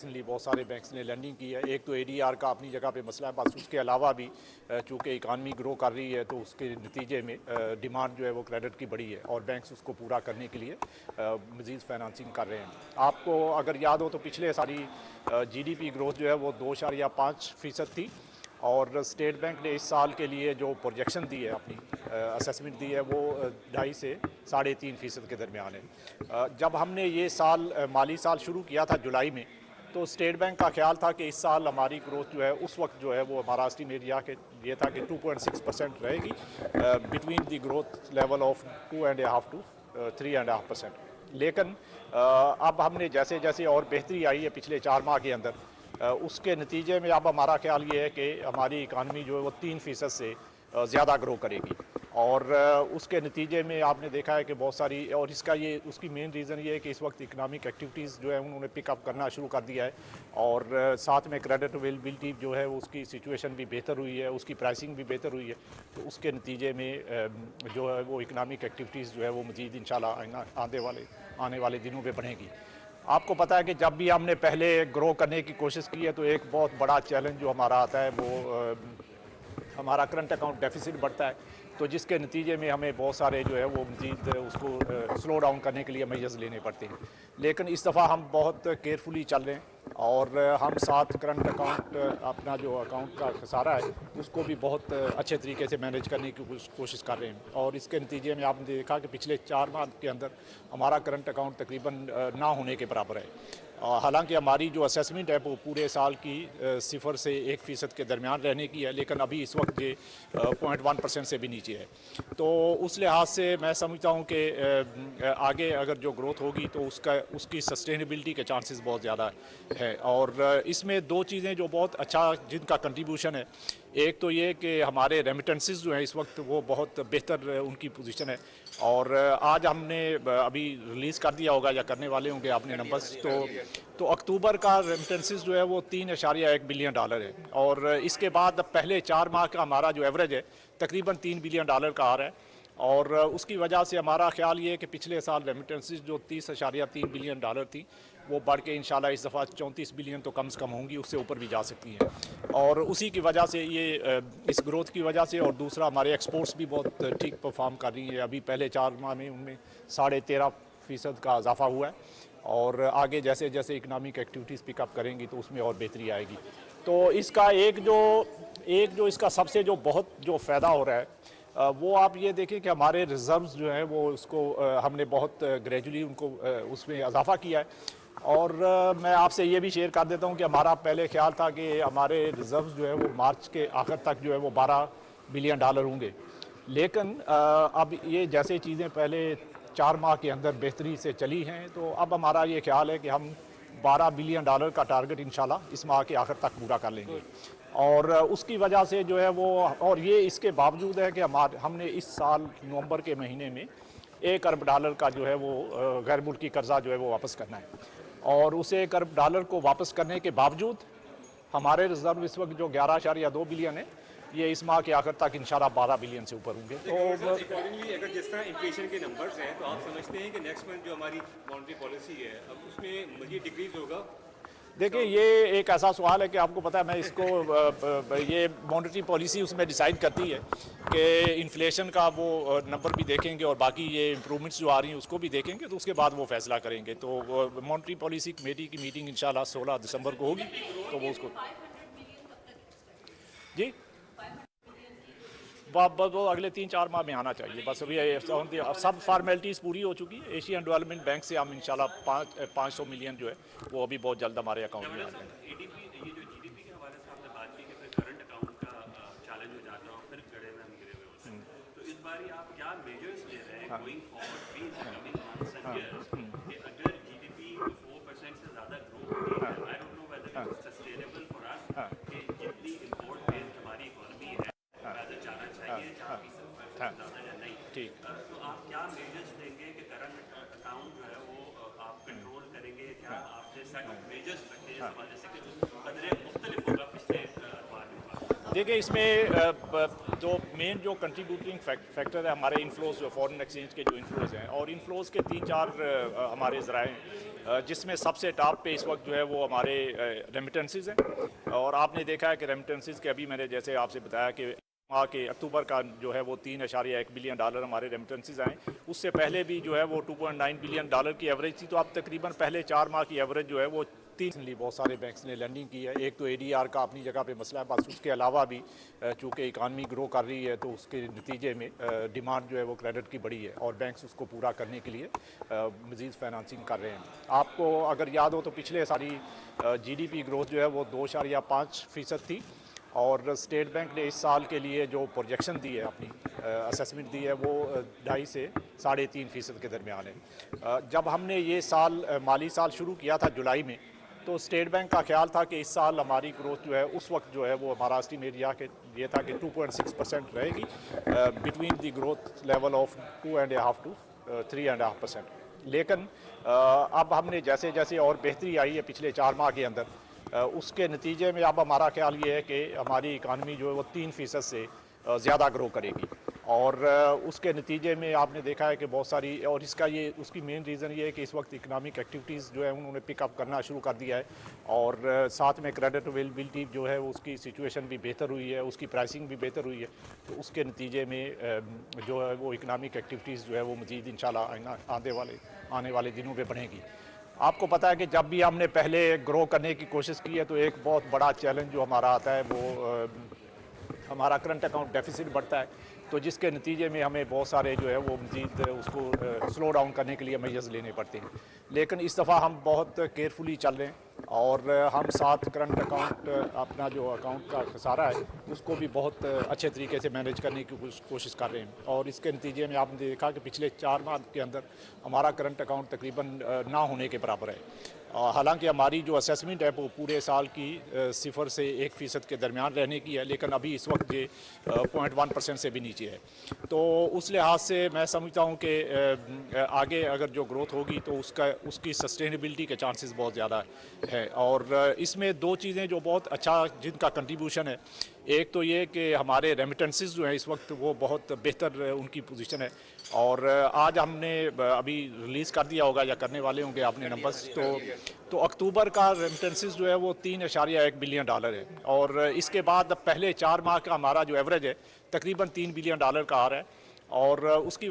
Recently बहुत सारे banks ने लैंडिंग की है। एक तो एडीआर का अपनी जगह पे मसला है, बस उसके अलावा भी चूँकि इकानमी ग्रो कर रही है तो उसके नतीजे में डिमांड जो है वो क्रेडिट की बढ़ी है और बैंक्स उसको पूरा करने के लिए मज़ीद फाइनेंसिंग कर रहे हैं। आपको अगर याद हो तो पिछले सारी जीडीपी ग्रोथ जो है वो 2.5% थी और स्टेट बैंक ने इस साल के लिए जो प्रोजेक्शन दी है, अपनी असेसमेंट दी है, वो 2.5 से 3.5% के दरमियान है। जब हमने ये साल माली साल शुरू किया था जुलाई में, तो स्टेट बैंक का ख्याल था कि इस साल हमारी ग्रोथ जो है उस वक्त जो है वो हमारा एस्टीमेट ये था कि 2.6% रहेगी, between the growth level of 2.5 to 3.5%। लेकिन अब हमने जैसे जैसे और बेहतरी आई है पिछले 4 माह के अंदर, उसके नतीजे में अब हमारा ख्याल ये है कि हमारी इकानमी जो है वो 3% से ज़्यादा ग्रो करेगी। और उसके नतीजे में आपने देखा है कि बहुत सारी, और इसका ये उसकी मेन रीज़न ये है कि इस वक्त इकनॉमिक एक्टिविटीज़ जो है उन्होंने पिकअप करना शुरू कर दिया है और साथ में क्रेडिट अवेलेबिलिटी जो है उसकी सिचुएशन भी बेहतर हुई है, उसकी प्राइसिंग भी बेहतर हुई है। तो उसके नतीजे में जो है वो इकनॉमिक एक्टिविटीज़ जो है वो मज़ीद इंशाल्लाह आने वाले दिनों में बढ़ेगी। आपको पता है कि जब भी हमने पहले ग्रो करने की कोशिश की है तो एक बहुत बड़ा चैलेंज जो हमारा आता है वो हमारा करंट अकाउंट डेफिसिट बढ़ता है, तो जिसके नतीजे में हमें बहुत सारे जो है वो मज़ीद उसको स्लो डाउन करने के लिए मेजर्स लेने पड़ते हैं। लेकिन इस दफ़ा हम बहुत केयरफुली चल रहे हैं और हम साथ करंट अकाउंट, अपना जो अकाउंट का खसारा है उसको भी बहुत अच्छे तरीके से मैनेज करने की कोशिश कर रहे हैं। और इसके नतीजे में आपने देखा कि पिछले 4 माह के अंदर हमारा करंट अकाउंट तकरीबन ना होने के बराबर है। हालांकि हमारी जो असेसमेंट है वो पूरे साल की 0 से 1% के दरमियान रहने की है, लेकिन अभी इस वक्त ये 0.1% से भी नीचे है। तो उस लिहाज से मैं समझता हूँ कि आगे अगर जो ग्रोथ होगी तो उसकी सस्टेनेबिलिटी के चांसेस बहुत ज़्यादा है। और इसमें दो चीज़ें जो बहुत अच्छा जिनका कंट्रीब्यूशन है, एक तो ये कि हमारे रेमिटेंसेस जो हैं इस वक्त वो बहुत बेहतर उनकी पोजीशन है। और आज हमने अभी रिलीज़ कर दिया होगा या करने वाले होंगे आपने नंबर्स, तो अक्टूबर का रेमिटेंसेस जो है वो $3.1 बिलियन है और इसके बाद पहले 4 माह का हमारा जो एवरेज है तकरीबन $3 बिलियन का आ रहा है। और उसकी वजह से हमारा ख्याल ये है कि पिछले साल रेमिटेंसेस जो $30.3 बिलियन थी वो बढ़ के इंशाल्लाह इस दफ़ा 34 बिलियन तो कम से कम होंगी, उससे ऊपर भी जा सकती हैं। और उसी की वजह से ये इस ग्रोथ की वजह से, और दूसरा हमारे एक्सपोर्ट्स भी बहुत ठीक परफॉर्म कर रही हैं। अभी पहले 4 माह में उनमें 13.5% का इजाफा हुआ है और आगे जैसे जैसे इकनॉमिक एक्टिविटीज़ पिकअप करेंगी तो उसमें और बेहतरी आएगी। तो इसका एक जो इसका सबसे जो बहुत जो फ़ायदा हो रहा है वो आप ये देखें कि हमारे रिज़र्व्स जो हैं वो उसको हमने बहुत ग्रेजुअली उनको उसमें इजाफा किया है। और मैं आपसे ये भी शेयर कर देता हूँ कि हमारा पहले ख्याल था कि हमारे रिज़र्व्स जो है वो मार्च के आखिर तक जो है वो $12 बिलियन होंगे। लेकिन अब ये जैसे चीज़ें पहले 4 माह के अंदर बेहतरी से चली हैं तो अब हमारा ये ख्याल है कि हम $12 बिलियन का टारगेट इंशाल्लाह इस माह के आखिर तक पूरा कर लेंगे। और उसकी वजह से जो है वो, और ये इसके बावजूद है कि हमने इस साल नवंबर के महीने में $1 अरब का जो है वो गैर मुल्की कर्जा जो है वो वापस करना है। और उस $1 अरब को वापस करने के बावजूद हमारे रिजर्व इस वक्त जो 11.2 बिलियन है, ये इस माह के आखिर तक इंशाल्लाह 12 बिलियन से ऊपर होंगे। तो अकॉर्डिंगली अगर जिस तरह इन्फ्लेशन के नंबर्स हैं तो आप समझते हैं कि नेक्स्ट मंथ जो हमारी मॉनेटरी पॉलिसी है अब उसमें मज़ीद डिक्रीज होगा? देखिए, ये एक ऐसा सवाल है कि आपको पता है मैं इसको ये मॉनेटरी पॉलिसी उसमें डिसाइड करती है कि इन्फ्लेशन का वो नंबर भी देखेंगे और बाकी ये इम्प्रूवमेंट्स जो आ रही हैं उसको भी देखेंगे, तो उसके बाद वो फैसला करेंगे। तो मॉनेटरी पॉलिसी कमेटी की मीटिंग इंशाल्लाह 16 दिसंबर को होगी, तो वो उसको जी वो अगले 3-4 माह में आना चाहिए। बस अभी सब फॉर्मेलिटीज़ पूरी हो चुकी है। एशियन डेवलपमेंट बैंक से हम इंशाल्लाह 500 मिलियन जो है वो अभी बहुत जल्द हमारे अकाउंट में आ जाएंगे। एडीपी ये जो जीडीपी के हवाले से आपने बात की कि फिर करंट अकाउंट का चैलेंज हो जाता है और फिर गड़े में हम गिरे हुए होते हैं, तो इस बार आप क्या मेजर्स ले रहे हैं गोइंग फॉरवर्ड भी in the coming months and years कि अगर जीडीपी 4% से ज़्यादा ग्रो होती है, I don't know whether it is sustainable for us कि जितनी इंपोर्ट बेस्ड हमारी इकोनॉमी है rather जाना चाहिए 4% से ज़्यादा या नहीं, ठीक। तो आप क्या मेजर्स लेंगे कि करंट अकाउंट जो है वो आप कंट्रोल करेंगे? क्या आपने सेट ऑफ मेजर्स रखे हैं इस हवाले से कि जो कदरे मुख्तलिफ होगा पिछले अखबार में? देखिए इसमें जो मेन जो कंट्रीब्यूटिंग फैक्टर है हमारे इनफ्लोज जो फॉरेन एक्सचेंज के जो इनफ्लोज हैं, और इनफ्लोज के 3-4 हमारे ज़राए हैं, जिसमें सबसे टॉप पे इस वक्त जो है वो हमारे रेमिटेंसेस हैं। और आपने देखा है कि रेमिटेंसेस के अभी मैंने जैसे आपसे बताया कि माह के अक्टूबर का जो है वो $3.1 बिलियन हमारे रेमिटेंसेस आए। उससे पहले भी जो है वो $2.9 बिलियन की एवरेज थी। तो अब तकरीबन पहले 4 माह की एवरेज जो है वो बहुत सारे बैंक्स ने लैंडिंग की है। एक तो ADR का अपनी जगह पे मसला है, बस उसके अलावा भी चूँकि इकानमी ग्रो कर रही है तो उसके नतीजे में डिमांड जो है वो क्रेडिट की बढ़ी है, और बैंक्स उसको पूरा करने के लिए मज़ीद फाइनेंसिंग कर रहे हैं। आपको अगर याद हो तो पिछले सारी GDP ग्रोथ जो है वो 2.5% थी, और स्टेट बैंक ने इस साल के लिए जो प्रोजेक्शन दी है, अपनी असेसमेंट दी है, वो 2.5 से 3.5% के दरमियान है। जब हमने ये साल माली साल शुरू किया था जुलाई में, तो स्टेट बैंक का ख्याल था कि इस साल हमारी ग्रोथ जो है उस वक्त जो है वो हमारा एस्टीमेट ये था कि 2.6% रहेगी, between the growth level of 2.5 to 3.5%। लेकिन अब हमने जैसे जैसे और बेहतरी आई है पिछले 4 माह के अंदर, उसके नतीजे में अब हमारा ख्याल ये है कि हमारी इकानमी जो है वो 3% से ज़्यादा ग्रो करेगी। और उसके नतीजे में आपने देखा है कि बहुत सारी, और इसका ये उसकी मेन रीज़न ये है कि इस वक्त इकनॉमिक एक्टिविटीज़ जो है उन्होंने पिकअप करना शुरू कर दिया है, और साथ में क्रेडिट अवेलेबिलिटी जो है उसकी सिचुएशन भी बेहतर हुई है, उसकी प्राइसिंग भी बेहतर हुई है। तो उसके नतीजे में जो है वो इकनॉमिक एक्टिविटीज़ जो है वो मज़ीद इंशाल्लाह आने वाले दिनों में बढ़ेगी। आपको पता है कि जब भी हमने पहले ग्रो करने की कोशिश की है तो एक बहुत बड़ा चैलेंज जो हमारा आता है वो हमारा करंट अकाउंट डेफिसिट बढ़ता है, तो जिसके नतीजे में हमें बहुत सारे जो है वो मज़ीद उसको स्लो डाउन करने के लिए मेजर्स लेने पड़ते हैं। लेकिन इस दफ़ा हम बहुत केयरफुली चल रहे हैं, और हम साथ करंट अकाउंट अपना जो अकाउंट का खसारा है उसको भी बहुत अच्छे तरीके से मैनेज करने की कोशिश कर रहे हैं। और इसके नतीजे में आपने देखा कि पिछले 4 माह के अंदर हमारा करंट अकाउंट तकरीबन ना होने के बराबर है। हालांकि हमारी जो असेसमेंट है वो पूरे साल की 0 से 1% के दरमियान रहने की है, लेकिन अभी इस वक्त ये 0.1% से भी नीचे है। तो उस लिहाज से मैं समझता हूँ कि आगे अगर जो ग्रोथ होगी तो उसकी सस्टेनेबिलिटी के चांसेस बहुत ज़्यादा है। और इसमें 2 चीज़ें जो बहुत अच्छा जिनका कंट्रीब्यूशन है, एक तो ये कि हमारे रेमिटेंसेस जो हैं इस वक्त वो बहुत बेहतर उनकी पोजीशन है। और आज हमने अभी रिलीज़ कर दिया होगा या करने वाले होंगे आपने नंबर्स, तो अक्टूबर का रेमिटेंसेस जो है वो $3.1 बिलियन है, और इसके बाद पहले 4 माह का हमारा जो एवरेज है तकरीबन $3 बिलियन का आ रहा है। और उसकी